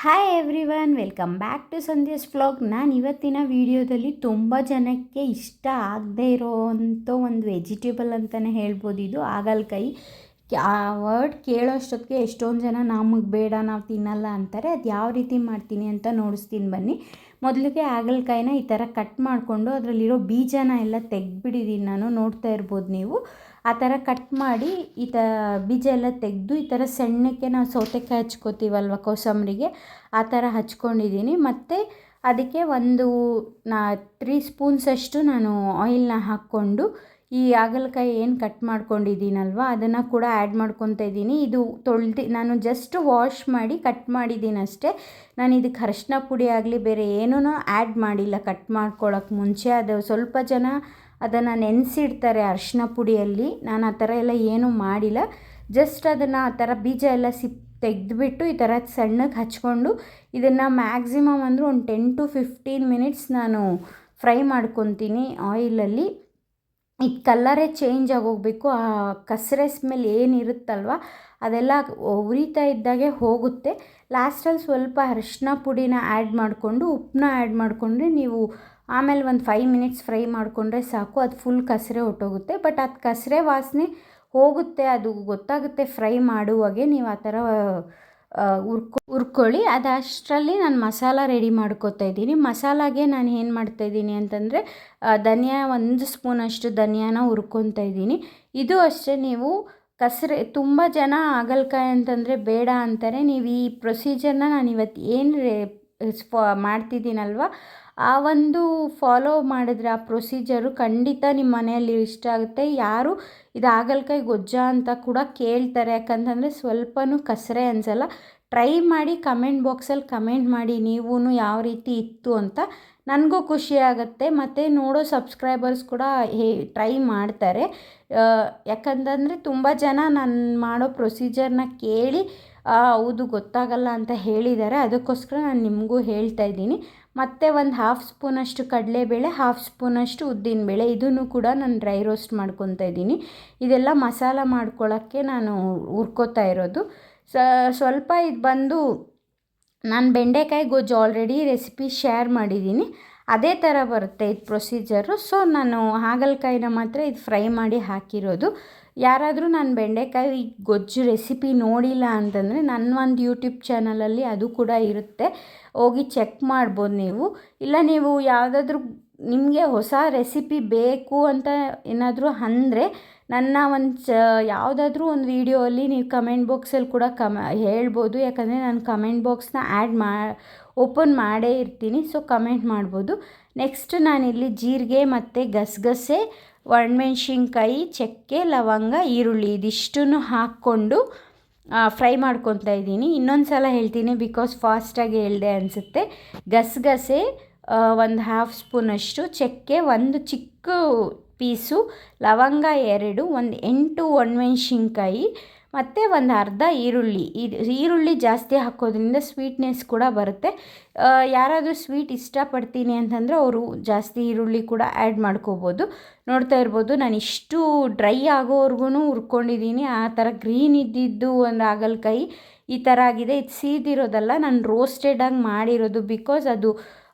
Hi everyone, welcome back to Sandhya's vlog. ನಾನು ಇವತ್ತಿನ ವಿಡಿಯೋದಲ್ಲಿ ತುಂಬ ಜನಕ್ಕೆ ಇಷ್ಟ ಆಗದೇ ಇರೋವಂಥ ಒಂದು ವೆಜಿಟೇಬಲ್ ಅಂತಲೇ ಹೇಳ್ಬೋದು. ಇದು ಹಾಗಲಕಾಯಿ. ಆ ವರ್ಡ್ ಕೇಳೋಷ್ಟೊತ್ತಿಗೆ ಎಷ್ಟೊಂದು ಜನ ನಮಗೆ ಬೇಡ, ನಾವು ತಿನ್ನಲ್ಲ ಅಂತಾರೆ. ಅದು ಯಾವ ರೀತಿ ಮಾಡ್ತೀನಿ ಅಂತ ನೋಡಿಸ್ತೀನಿ ಬನ್ನಿ. ಮೊದಲಿಗೆ ಹಾಗಲಕಾಯಿನ ಈ ಥರ ಕಟ್ ಮಾಡಿಕೊಂಡು ಅದರಲ್ಲಿರೋ ಬೀಜನ ಎಲ್ಲ ತೆಗೆದ್ಬಿಟ್ಟಿದ್ದೀನಿ ನಾನು. ನೋಡ್ತಾ ಇರ್ಬೋದು ನೀವು. ಆ ಥರ ಕಟ್ ಮಾಡಿ ಈ ಬೀಜ ಎಲ್ಲ ತೆಗೆದು ಈ ಥರ ಸಣ್ಣಕ್ಕೆ ನಾವು ಸೌತೆಕಾಯಿ ಹಚ್ಕೋತೀವಲ್ವ ಕೋಸಂಬರಿಗೆ, ಆ ಥರ ಹಚ್ಕೊಂಡಿದ್ದೀನಿ. ಮತ್ತು ಅದಕ್ಕೆ ಒಂದು 3 ಸ್ಪೂನ್ಸಷ್ಟು ನಾನು ಆಯಿಲ್ನ ಹಾಕ್ಕೊಂಡು ಈ ಹಾಗಲಕಾಯಿ ಏನು ಕಟ್ ಮಾಡ್ಕೊಂಡಿದ್ದೀನಲ್ವ ಅದನ್ನು ಕೂಡ ಆ್ಯಡ್ ಮಾಡ್ಕೊತಾ ಇದ್ದೀನಿ. ಇದು ನಾನು ಜಸ್ಟ್ ವಾಶ್ ಮಾಡಿ ಕಟ್ ಮಾಡಿದ್ದೀನಿ ಅಷ್ಟೇ. ನಾನು ಇದಕ್ಕೆ ಅರಿಶಿನ ಪುಡಿ ಆಗಲಿ ಬೇರೆ ಏನೂ ಆ್ಯಡ್ ಮಾಡಿಲ್ಲ ಕಟ್ ಮಾಡ್ಕೊಳ್ಳೋಕ್ಕೆ ಮುಂಚೆ. ಅದು ಸ್ವಲ್ಪ ಜನ ಅದನ್ನು ನೆನೆಸಿಡ್ತಾರೆ ಅರಿಶಿನ ಪುಡಿಯಲ್ಲಿ. ನಾನು ಆ ಥರ ಎಲ್ಲ ಏನೂ ಮಾಡಿಲ್ಲ. ಜಸ್ಟ್ ಅದನ್ನು ಆ ಥರ ಬೀಜ ಎಲ್ಲ ತೆಗೆದುಬಿಟ್ಟು ಈ ಥರ ಸಣ್ಣಗೆ ಹಚ್ಕೊಂಡು ಇದನ್ನು ಮ್ಯಾಕ್ಸಿಮಮ್ ಅಂದರೂ ಒಂದು 10 to 15 ಮಿನಿಟ್ಸ್ ನಾನು ಫ್ರೈ ಮಾಡ್ಕೊತೀನಿ ಆಯಿಲಲ್ಲಿ. ಇದು ಕಲ್ಲರೇ ಚೇಂಜ್ ಆಗೋಗಬೇಕು. ಆ ಕಸರೆ ಸ್ಮೆಲ್ ಏನಿರುತ್ತಲ್ವ ಅದೆಲ್ಲ ಉರಿತಾ ಇದ್ದಾಗೆ ಹೋಗುತ್ತೆ. ಲಾಸ್ಟಲ್ಲಿ ಸ್ವಲ್ಪ ಅರಿಶಿನ ಪುಡಿನ ಆ್ಯಡ್ ಮಾಡಿಕೊಂಡು ಉಪ್ಪನ್ನ ಆ್ಯಡ್ ಮಾಡಿಕೊಂಡ್ರೆ ನೀವು ಆಮೇಲೆ ಒಂದು 5 ಮಿನಿಟ್ಸ್ ಫ್ರೈ ಮಾಡಿಕೊಂಡ್ರೆ ಸಾಕು. ಅದು ಫುಲ್ ಕಸರೆ ಹೊಟ್ಟೋಗುತ್ತೆ. ಬಟ್ ಅದು ಕಸರೆ ವಾಸನೆ ಹೋಗುತ್ತೆ, ಅದು ಗೊತ್ತಾಗುತ್ತೆ ಫ್ರೈ ಮಾಡುವಾಗೆ. ನೀವು ಆ ಥರ ಹುರ್ಕೊಳ್ಳಿ. ಅದಷ್ಟರಲ್ಲಿ ನಾನು ಮಸಾಲ ರೆಡಿ ಮಾಡ್ಕೊತಾ ಇದ್ದೀನಿ. ಮಸಾಲಾಗೆ ನಾನು ಏನು ಮಾಡ್ತಾಯಿದ್ದೀನಿ ಅಂತಂದರೆ ಧನಿಯಾ 1 ಸ್ಪೂನಷ್ಟು ಧನಿಯಾನ ಹುರ್ಕೊತಾ ಇದ್ದೀನಿ. ಇದು ಅಷ್ಟೇ. ನೀವು ಕಸರೆ ತುಂಬ ಜನ ಹಾಗಲಕಾಯಿ ಅಂತಂದರೆ ಬೇಡ ಅಂತಾರೆ. ನೀವು ಈ ಪ್ರೊಸೀಜರ್ನ ನಾನು ಇವತ್ತು ಏನು ಮಾಡ್ತಿದ್ದೀನಲ್ವ ಆ ಒಂದು ಫಾಲೋ ಮಾಡಿದ್ರೆ ಆ ಪ್ರೊಸೀಜರು ಖಂಡಿತ ನಿಮ್ಮ ಮನೆಯಲ್ಲಿ ಇಷ್ಟ ಆಗುತ್ತೆ. ಯಾರು ಇದು ಹಾಗಲಕಾಯಿ ಗೊಜ್ಜಾ ಅಂತ ಕೂಡ ಕೇಳ್ತಾರೆ, ಯಾಕಂತಂದರೆ ಸ್ವಲ್ಪನೂ ಕಸರೆ ಅನಿಸಲ್ಲ. ಟ್ರೈ ಮಾಡಿ ಕಮೆಂಟ್ ಬಾಕ್ಸಲ್ಲಿ ಕಮೆಂಟ್ ಮಾಡಿ ನೀವು ಯಾವ ರೀತಿ ಇತ್ತು ಅಂತ. ನನಗೂ ಖುಷಿ ಆಗುತ್ತೆ. ಮತ್ತು ನೋಡೋ ಸಬ್ಸ್ಕ್ರೈಬರ್ಸ್ ಕೂಡ ಟ್ರೈ ಮಾಡ್ತಾರೆ. ಯಾಕಂತಂದರೆ ತುಂಬ ಜನ ನಾನು ಮಾಡೋ ಪ್ರೊಸೀಜರ್ನ ಕೇಳಿ ಹೌದು ಗೊತ್ತಾಗಲ್ಲ ಅಂತ ಹೇಳಿದ್ದಾರೆ. ಅದಕ್ಕೋಸ್ಕರ ನಾನು ನಿಮಗೂ ಹೇಳ್ತಾ ಇದ್ದೀನಿ. ಮತ್ತು ಒಂದು 1/2 ಸ್ಪೂನಷ್ಟು ಕಡಲೆಬೇಳೆ, 1/2 ಸ್ಪೂನಷ್ಟು ಉದ್ದಿನಬೇಳೆ, ಇದನ್ನು ಕೂಡ ನಾನು ಡ್ರೈ ರೋಸ್ಟ್ ಮಾಡ್ಕೊತಾ ಇದ್ದೀನಿ. ಇದೆಲ್ಲ ಮಸಾಲ ಮಾಡ್ಕೊಳ್ಳೋಕ್ಕೆ ನಾನು ಹುರ್ಕೋತಾ ಇರೋದು. ಸ್ವಲ್ಪ ಇದು ಬಂದು ನಾನು ಬೆಂಡೆಕಾಯಿ ಗೊಜ್ಜು ಆಲ್ರೆಡಿ ರೆಸಿಪಿ ಶೇರ್ ಮಾಡಿದ್ದೀನಿ. ಅದೇ ಥರ ಬರುತ್ತೆ ಇದು ಪ್ರೊಸೀಜರು. ಸೊ ನಾನು ಹಾಗಲಕಾಯಿನ ಮಾತ್ರ ಇದು ಫ್ರೈ ಮಾಡಿ ಹಾಕಿರೋದು. ಯಾರಾದರೂ ನಾನು ಬೆಂಡೆಕಾಯಿ ಗೊಜ್ಜು ರೆಸಿಪಿ ನೋಡಿಲ್ಲ ಅಂತಂದರೆ ನನ್ನ ಒಂದು ಯೂಟ್ಯೂಬ್ ಚಾನಲಲ್ಲಿ ಅದು ಕೂಡ ಇರುತ್ತೆ, ಹೋಗಿ ಚೆಕ್ ಮಾಡ್ಬೋದು ನೀವು. ಇಲ್ಲ ನೀವು ಯಾವುದಾದ್ರೂ ನಿಮಗೆ ಹೊಸ ರೆಸಿಪಿ ಬೇಕು ಅಂತ ಏನಾದರೂ ಅಂದರೆ ನನ್ನ ಯಾವುದಾದ್ರೂ ಒಂದು ವೀಡಿಯೋಲ್ಲಿ ನೀವು ಕಮೆಂಟ್ ಬಾಕ್ಸಲ್ಲಿ ಕೂಡ ಹೇಳ್ಬೋದು. ಯಾಕಂದರೆ ನಾನು ಕಮೆಂಟ್ ಬಾಕ್ಸ್ನ ಓಪನ್ ಮಾಡೇ ಇರ್ತೀನಿ. ಸೊ ಕಮೆಂಟ್ ಮಾಡ್ಬೋದು. ನೆಕ್ಸ್ಟ್ ನಾನಿಲ್ಲಿ ಜೀರಿಗೆ ಮತ್ತು ಗಸಗಸೆ, ಒಣಮೆಣ್ಸಿನ್ಕಾಯಿ, ಚಕ್ಕೆ, ಲವಂಗ, ಈರುಳ್ಳಿ ಇದಿಷ್ಟನ್ನು ಹಾಕ್ಕೊಂಡು ಫ್ರೈ ಮಾಡ್ಕೊತಾ ಇದ್ದೀನಿ. ಇನ್ನೊಂದು ಸಲ ಹೇಳ್ತೀನಿ ಬಿಕಾಸ್ ಫಾಸ್ಟಾಗಿ ಹೇಳಿದೆ ಅನಿಸುತ್ತೆ. ಗಸಗಸೆ 1/2 ಸ್ಪೂನಷ್ಟು, ಚಕ್ಕೆ 1 ಚಿಕ್ಕ ಪೀಸು, ಲವಂಗ 2, ಒಂದು 8 ಒಣಮೆಣ್ಸಿನ್ಕಾಯಿ ಮತ್ತು ಒಂದು ಅರ್ಧ ಈರುಳ್ಳಿ. ಈರುಳ್ಳಿ ಜಾಸ್ತಿ ಹಾಕೋದ್ರಿಂದ ಸ್ವೀಟ್ನೆಸ್ ಕೂಡ ಬರುತ್ತೆ. ಯಾರಾದರೂ ಸ್ವೀಟ್ ಇಷ್ಟಪಡ್ತೀನಿ ಅಂತಂದರೆ ಅವರು ಜಾಸ್ತಿ ಈರುಳ್ಳಿ ಕೂಡ ಆ್ಯಡ್ ಮಾಡ್ಕೋಬೋದು. ನೋಡ್ತಾ ಇರ್ಬೋದು ನಾನು ಇಷ್ಟು ಡ್ರೈ ಆಗೋವರೆಗೂ ಹುರ್ಕೊಂಡಿದ್ದೀನಿ. ಆ ಥರ ಗ್ರೀನ್ ಇದ್ದಿದ್ದು ಒಂದು ಹಾಗಲಕಾಯಿ ಈ ಥರ ಆಗಿದೆ. ಇದು ಸೀದಿರೋದಲ್ಲ, ನಾನು ರೋಸ್ಟೆಡಾಗಿ ಮಾಡಿರೋದು. ಬಿಕಾಸ್ ಅದು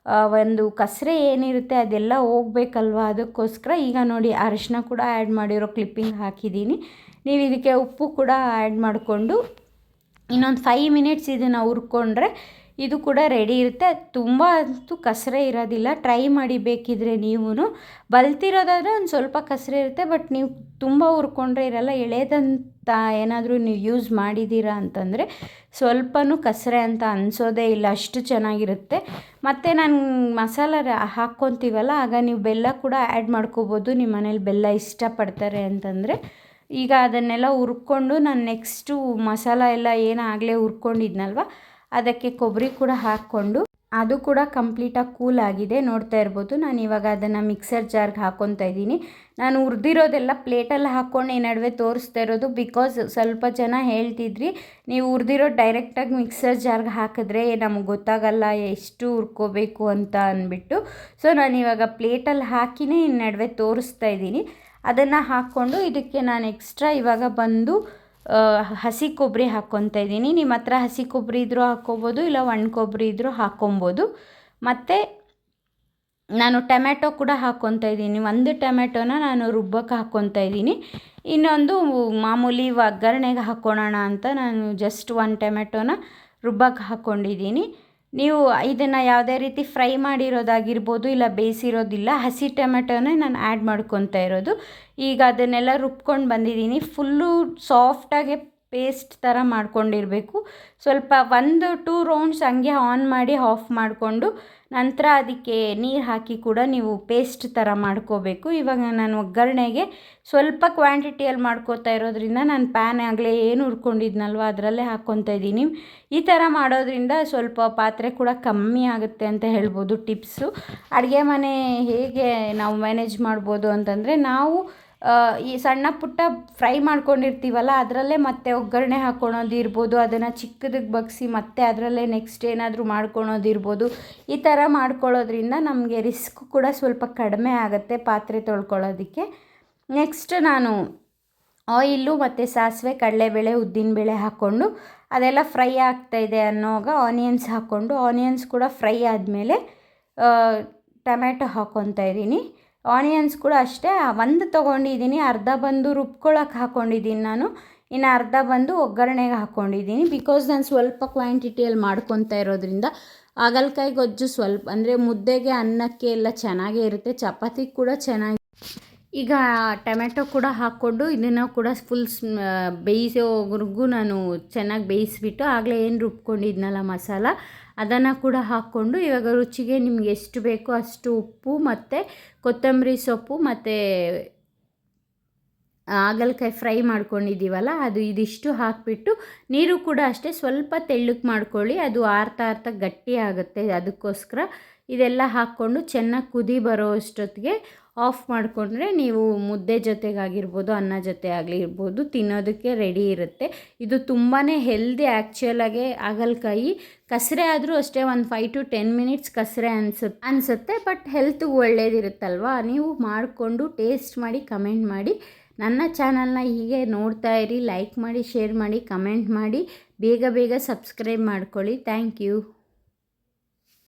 ಒಂದು ಕಸರೆ ಏನಿರುತ್ತೆ ಅದೆಲ್ಲ ಹೋಗ್ಬೇಕಲ್ವ, ಅದಕ್ಕೋಸ್ಕರ. ಈಗ ನೋಡಿ ಅರಿಶಿನ ಕೂಡ ಆ್ಯಡ್ ಮಾಡಿರೋ ಕ್ಲಿಪ್ಪಿಂಗ್ ಹಾಕಿದ್ದೀನಿ. ನೀವು ಇದಕ್ಕೆ ಉಪ್ಪು ಕೂಡ ಆ್ಯಡ್ ಮಾಡಿಕೊಂಡು ಇನ್ನೊಂದು 5 ಮಿನಿಟ್ಸ್ ಇದನ್ನು ಹುರ್ಕೊಂಡ್ರೆ ಇದು ಕೂಡ ರೆಡಿ ಇರುತ್ತೆ. ತುಂಬ ಅಂತೂ ಕಸರೆ ಇರೋದಿಲ್ಲ. ಟ್ರೈ ಮಾಡಿ ಬೇಕಿದ್ರೆ ನೀವು. ಬಲ್ತಿರೋದಾದರೆ ಒಂದು ಸ್ವಲ್ಪ ಕಸರೆ ಇರುತ್ತೆ, ಬಟ್ ನೀವು ತುಂಬ ಹುರ್ಕೊಂಡ್ರೆ ಇರಲ್ಲ. ಎಳೆದಂತ ಏನಾದರೂ ನೀವು ಯೂಸ್ ಮಾಡಿದ್ದೀರಾ ಅಂತಂದರೆ ಸ್ವಲ್ಪನೂ ಕಸರೆ ಅಂತ ಅನಿಸೋದೇ ಇಲ್ಲ, ಅಷ್ಟು ಚೆನ್ನಾಗಿರುತ್ತೆ. ಮತ್ತು ನಾನು ಮಸಾಲ ಹಾಕ್ಕೊತೀವಲ್ಲ ಆಗ ನೀವು ಬೆಲ್ಲ ಕೂಡ ಆ್ಯಡ್ ಮಾಡ್ಕೋಬೋದು, ನಿಮ್ಮ ಮನೇಲಿ ಬೆಲ್ಲ ಇಷ್ಟಪಡ್ತಾರೆ ಅಂತಂದರೆ. ಈಗ ಅದನ್ನೆಲ್ಲ ಹುರ್ಕೊಂಡು ನಾನು ನೆಕ್ಸ್ಟು ಮಸಾಲ ಎಲ್ಲ ಏನಾಗಲೇ ಹುರ್ಕೊಂಡಿದ್ನಲ್ವ ಅದಕ್ಕೆ ಕೊಬ್ಬರಿ ಕೂಡ ಹಾಕ್ಕೊಂಡು ಅದು ಕೂಡ ಕಂಪ್ಲೀಟಾಗಿ ಕೂಲ್ ಆಗಿದೆ. ನೋಡ್ತಾ ಇರ್ಬೋದು. ನಾನು ಇವಾಗ ಅದನ್ನು ಮಿಕ್ಸರ್ ಜಾರ್ಗೆ ಹಾಕ್ಕೊತಾ ಇದ್ದೀನಿ. ನಾನು ಹುರಿದಿರೋದೆಲ್ಲ ಪ್ಲೇಟಲ್ಲಿ ಹಾಕ್ಕೊಂಡು ಈ ನಡುವೆ ತೋರಿಸ್ತಾ ಇರೋದು. ಬಿಕಾಸ್ ಸ್ವಲ್ಪ ಜನ ಹೇಳ್ತಿದ್ರಿ ನೀವು ಹುರಿದಿರೋದು ಡೈರೆಕ್ಟಾಗಿ ಮಿಕ್ಸರ್ ಜಾರ್ಗೆ ಹಾಕಿದ್ರೆ ನಮಗೆ ಗೊತ್ತಾಗಲ್ಲ ಎಷ್ಟು ಹುರ್ಕೋಬೇಕು ಅಂತ ಅಂದ್ಬಿಟ್ಟು. ಸೊ ನಾನು ಇವಾಗ ಪ್ಲೇಟಲ್ಲಿ ಹಾಕಿನೇ ಈ ನಡುವೆ ತೋರಿಸ್ತಾ ಇದ್ದೀನಿ. ಅದನ್ನು ಹಾಕ್ಕೊಂಡು ಇದಕ್ಕೆ ನಾನು ಎಕ್ಸ್ಟ್ರಾ ಇವಾಗ ಬಂದು ಹಸಿ ಕೊಬ್ಬರಿ ಹಾಕ್ಕೊತಾ ಇದ್ದೀನಿ. ನಿಮ್ಮ ಹತ್ರ ಹಸಿ ಕೊಬ್ಬರಿ ಇದ್ದರೂ ಹಾಕ್ಕೊಬೋದು, ಇಲ್ಲ ಒಣ ಕೊಬ್ಬರಿ ಇದ್ದರೂ ಹಾಕ್ಕೊಬೋದು. ಮತ್ತು ನಾನು ಟೊಮೆಟೊ ಕೂಡ ಹಾಕ್ಕೊತಾ ಇದ್ದೀನಿ. ಒಂದು ಟೊಮೆಟೊನ ನಾನು ರುಬ್ಬಕ್ಕೆ ಹಾಕ್ಕೊತಾ ಇದ್ದೀನಿ. ಇನ್ನೊಂದು ಮಾಮೂಲಿ ಒಗ್ಗರಣೆಗೆ ಹಾಕ್ಕೊಳ್ಳೋಣ ಅಂತ ನಾನು ಜಸ್ಟ್ ಒಂದು ಟೊಮೆಟೊನ ರುಬ್ಬಕ್ಕೆ ಹಾಕ್ಕೊಂಡಿದ್ದೀನಿ. ನೀವು ಇದನ್ನು ಯಾವುದೇ ರೀತಿ ಫ್ರೈ ಮಾಡಿರೋದಾಗಿರ್ಬೋದು, ಇಲ್ಲ ಬೇಯಿಸಿರೋದಿಲ್ಲ, ಹಸಿ ಟೊಮೆಟೊನೇ ನಾನು ಆ್ಯಡ್ ಮಾಡ್ಕೊತಾ ಇರೋದು. ಈಗ ಅದನ್ನೆಲ್ಲ ರುಬ್ಕೊಂಡು ಬಂದಿದ್ದೀನಿ. ಫುಲ್ಲು ಸಾಫ್ಟಾಗಿ ಪೇಸ್ಟ್ ಥರ ಮಾಡ್ಕೊಂಡಿರಬೇಕು. ಸ್ವಲ್ಪ 1-2 ರೌಂಡ್ಸ್ ಹಂಗೆ ಆನ್ ಮಾಡಿ ಆಫ್ ಮಾಡಿಕೊಂಡು ನಂತರ ಅದಕ್ಕೆ ನೀರು ಹಾಕಿ ಕೂಡ ನೀವು ಪೇಸ್ಟ್ ಥರ ಮಾಡ್ಕೋಬೇಕು. ಇವಾಗ ನಾನು ಒಗ್ಗರಣೆಗೆ ಸ್ವಲ್ಪ ಕ್ವಾಂಟಿಟಿಯಲ್ಲಿ ಮಾಡ್ಕೋತಾ ಇರೋದ್ರಿಂದ ನಾನು ಪ್ಯಾನ್ ಆಗಲೇ ಏನು ಹುರ್ಕೊಂಡಿದ್ನಲ್ವ ಅದರಲ್ಲೇ ಹಾಕ್ಕೊತಾ ಇದ್ದೀನಿ. ಈ ಥರ ಮಾಡೋದ್ರಿಂದ ಸ್ವಲ್ಪ ಪಾತ್ರೆ ಕೂಡ ಕಮ್ಮಿ ಆಗುತ್ತೆ ಅಂತ ಹೇಳ್ಬೋದು. ಟಿಪ್ಸು ಅಡುಗೆ ಮನೆ ಹೇಗೆ ನಾವು ಮ್ಯಾನೇಜ್ ಮಾಡ್ಬೋದು ಅಂತಂದರೆ, ನಾವು ಈ ಸಣ್ಣ ಪುಟ್ಟ ಫ್ರೈ ಮಾಡ್ಕೊಂಡಿರ್ತೀವಲ್ಲ ಅದರಲ್ಲೇ ಮತ್ತೆ ಒಗ್ಗರಣೆ ಹಾಕ್ಕೊಳೋದಿರ್ಬೋದು, ಅದನ್ನು ಚಿಕ್ಕದಕ್ಕೆ ಬಗ್ಸಿ ಮತ್ತೆ ಅದರಲ್ಲೇ ನೆಕ್ಸ್ಟ್ ಏನಾದರೂ ಮಾಡ್ಕೊಳೋದಿರ್ಬೋದು. ಈ ಥರ ಮಾಡ್ಕೊಳ್ಳೋದ್ರಿಂದ ನಮಗೆ ರಿಸ್ಕ್ ಕೂಡ ಸ್ವಲ್ಪ ಕಡಿಮೆ ಆಗುತ್ತೆ ಪಾತ್ರೆ ತೊಳ್ಕೊಳ್ಳೋದಕ್ಕೆ. ನೆಕ್ಸ್ಟ್ ನಾನು ಆಯಿಲು ಮತ್ತು ಸಾಸಿವೆ, ಕಡಲೆಬೇಳೆ, ಉದ್ದಿನಬೇಳೆ ಹಾಕ್ಕೊಂಡು ಅದೆಲ್ಲ ಫ್ರೈ ಆಗ್ತಾಯಿದೆ ಅನ್ನೋವಾಗ ಆನಿಯನ್ಸ್ ಹಾಕ್ಕೊಂಡು, ಆನಿಯನ್ಸ್ ಕೂಡ ಫ್ರೈ ಆದಮೇಲೆ ಟೊಮೆಟೊ ಹಾಕ್ಕೊತಾ ಇದ್ದೀನಿ. ಆನಿಯನ್ಸ್ ಕೂಡ ಅಷ್ಟೇ ಒಂದು ತೊಗೊಂಡಿದ್ದೀನಿ, ಅರ್ಧ ಬಂದು ರುಬ್ಕೊಳ್ಳೋಕೆ ಹಾಕ್ಕೊಂಡಿದ್ದೀನಿ ನಾನು, ಇನ್ನು ಅರ್ಧ ಬಂದು ಒಗ್ಗರಣೆಗೆ ಹಾಕ್ಕೊಂಡಿದ್ದೀನಿ. ಬಿಕಾಸ್ ನಾನು ಸ್ವಲ್ಪ ಕ್ವಾಂಟಿಟಿಯಲ್ಲಿ ಮಾಡ್ಕೊತಾ ಇರೋದ್ರಿಂದ ಹಾಗಲಕಾಯಿ ಗೊಜ್ಜು ಸ್ವಲ್ಪ ಅಂದರೆ ಮುದ್ದೆಗೆ, ಅನ್ನಕ್ಕೆ ಎಲ್ಲ ಚೆನ್ನಾಗೇ ಇರುತ್ತೆ, ಚಪಾತಿಗೆ ಕೂಡ ಚೆನ್ನಾಗಿ. ಈಗ ಟೊಮೆಟೊ ಕೂಡ ಹಾಕ್ಕೊಂಡು ಇದನ್ನು ಕೂಡ ಫುಲ್ ಬೇಯಿಸೋವರೆಗೂ ನಾನು ಚೆನ್ನಾಗಿ ಬೇಯಿಸ್ಬಿಟ್ಟು ಆಗಲೇ ಏನು ರುಬ್ಕೊಂಡಿದ್ನಲ್ಲ ಮಸಾಲ ಅದನ್ನು ಕೂಡ ಹಾಕ್ಕೊಂಡು, ಇವಾಗ ರುಚಿಗೆ ನಿಮ್ಗೆ ಎಷ್ಟು ಬೇಕೋ ಅಷ್ಟು ಉಪ್ಪು ಮತ್ತು ಕೊತ್ತಂಬರಿ ಸೊಪ್ಪು ಮತ್ತು ಹಾಗಲಕಾಯಿ ಫ್ರೈ ಮಾಡ್ಕೊಂಡಿದ್ದೀವಲ್ಲ ಇದಿಷ್ಟು ಹಾಕಿಬಿಟ್ಟು, ನೀರು ಕೂಡ ಅಷ್ಟೇ ಸ್ವಲ್ಪ ತೆಳ್ಳಗೆ ಮಾಡ್ಕೊಳ್ಳಿ, ಅದು ಆರ್ತಾ ಗಟ್ಟಿ ಆಗುತ್ತೆ. ಅದಕ್ಕೋಸ್ಕರ ಇದೆಲ್ಲ ಹಾಕ್ಕೊಂಡು ಚೆನ್ನಾಗಿ ಕುದಿ ಬರೋ ಅಷ್ಟೊತ್ತಿಗೆ ಆಫ್ ಮಾಡಿಕೊಂಡ್ರೆ ನೀವು ಮುದ್ದೆ ಜೊತೆಗಾಗಿರ್ಬೋದು, ಅನ್ನ ಜೊತೆ ಆಗಿರ್ಬೋದು ತಿನ್ನೋದಕ್ಕೆ ರೆಡಿ ಇರುತ್ತೆ. ಇದು ತುಂಬಾ ಹೆಲ್ದಿ ಆ್ಯಕ್ಚುಲಾಗೆ. ಹಾಗಲಕಾಯಿ ಕಸರೆ ಆದರೂ ಅಷ್ಟೇ ಒಂದು 5 to 10 ಮಿನಿಟ್ಸ್ ಕಸರೆ ಅನಿಸುತ್ತೆ, ಬಟ್ ಹೆಲ್ತ್ಗೆ ಒಳ್ಳೇದಿರುತ್ತಲ್ವ. ನೀವು ಮಾಡಿಕೊಂಡು ಟೇಸ್ಟ್ ಮಾಡಿ ಕಮೆಂಟ್ ಮಾಡಿ. ನನ್ನ ಚಾನಲ್ನ ಹೀಗೆ ನೋಡ್ತಾ ಇರಿ, ಲೈಕ್ ಮಾಡಿ, ಶೇರ್ ಮಾಡಿ, ಕಮೆಂಟ್ ಮಾಡಿ, ಬೇಗ ಸಬ್ಸ್ಕ್ರೈಬ್ ಮಾಡ್ಕೊಳ್ಳಿ. Thank you.